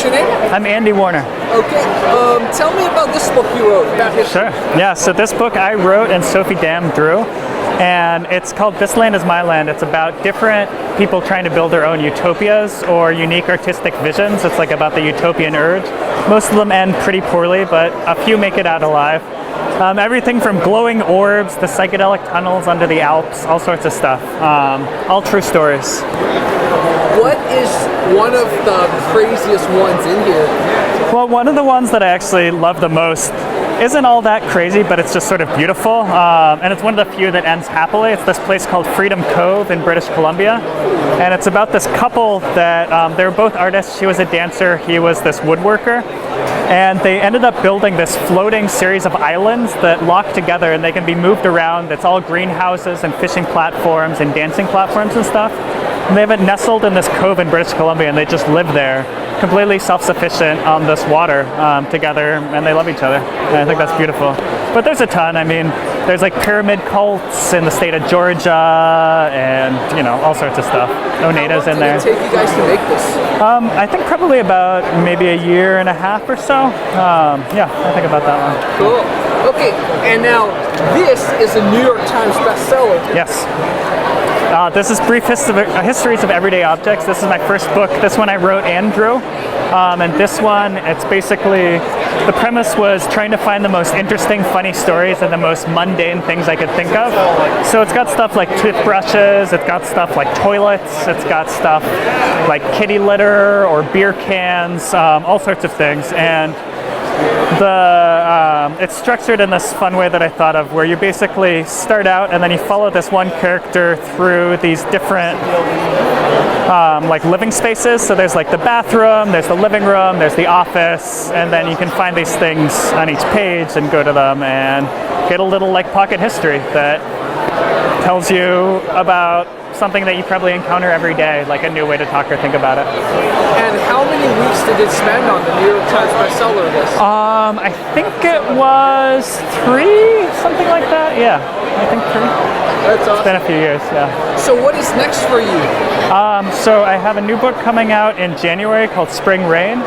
your name? I'm Andy Warner. Okay. Tell me about this book you wrote about history. Sure. Yeah, so this book I wrote and Sophie Dam drew, and it's called This Land is My Land. It's about different people trying to build their own utopias or unique artistic visions. It's like about the utopian urge. Most of them end pretty poorly, but a few make it out alive. Everything from glowing orbs to psychedelic tunnels under the Alps, all sorts of stuff. All true stories. What is one of the craziest ones in here? Well, one of the ones that I actually love the most isn't all that crazy, but it's just sort of beautiful. And it's one of the few that ends happily. It's this place called Freedom Cove in British Columbia. And it's about this couple that, they were both artists. She was a dancer, he was this woodworker. And they ended up building this floating series of islands that lock together and they can be moved around. It's all greenhouses and fishing platforms and dancing platforms and stuff. And they have it nestled in this cove in British Columbia, and they just live there, completely self-sufficient on this water together, and they love each other. And I think that's beautiful. But there's a ton. I mean, there's like pyramid cults in the state of Georgia, and you know, all sorts of stuff. Oneida's in there. How long did it take you guys to make this? I think probably about maybe a year and a half or so. Yeah, I think about that one. Cool. Okay, and now this is a New York Times bestseller. Yes. This is Brief Histories of Everyday Objects. This is my first book. This one I wrote and drew. And this one, it's basically, the premise was trying to find the most interesting, funny stories and the most mundane things I could think of. So it's got stuff like toothbrushes, it's got stuff like toilets, it's got stuff like kitty litter or beer cans, all sorts of things. And it's structured in this fun way that I thought of, where you basically start out and then you follow this one character through these different like living spaces. So there's like the bathroom, there's the living room, there's the office, and then you can find these things on each page and go to them and get a little like pocket history that tells you about something that you probably encounter every day, like a new way to talk or think about it. And how many weeks did it spend on the New York Times bestseller list? I think it was 3, something like that. Yeah, I think 3. That's awesome. It's been a few years, yeah. So what is next for you? So I have a new book coming out in January called Spring Rain.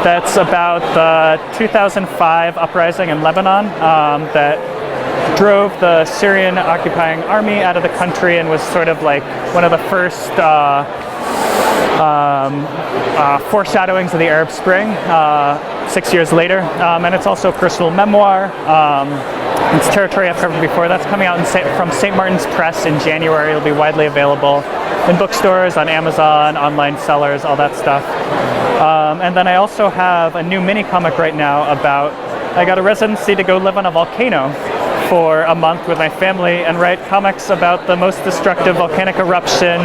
That's about the 2005 uprising in Lebanon that drove the Syrian occupying army out of the country and was sort of like one of the first foreshadowings of the Arab Spring 6 years later. And it's also a personal memoir. It's territory I've covered before. That's coming out from St. Martin's Press in January. It'll be widely available in bookstores, on Amazon, online sellers, all that stuff. And then I also have a new mini comic right now about, I got a residency to go live on a volcano for a month with my family and write comics about the most destructive volcanic eruption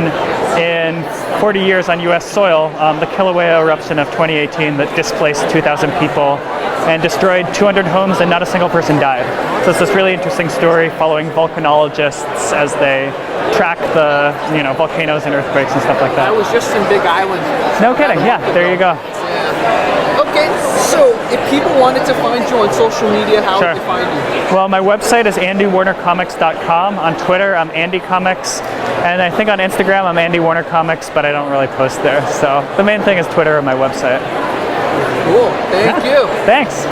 in 40 years on US soil, the Kilauea eruption of 2018 that displaced 2,000 people and destroyed 200 homes and not a single person died. So it's this really interesting story following volcanologists as they track the volcanoes and earthquakes and stuff like that. I was just in Big Island. No kidding, yeah, there you go. Yeah. Okay, so if people wanted to find you on social media, how would they find you? Well, my website is andywarnercomics.com. On Twitter, I'm Andy Comics. And I think on Instagram, I'm Andy Warner Comics, but I don't really post there. So the main thing is Twitter and my website. Cool. Thank you. Thanks.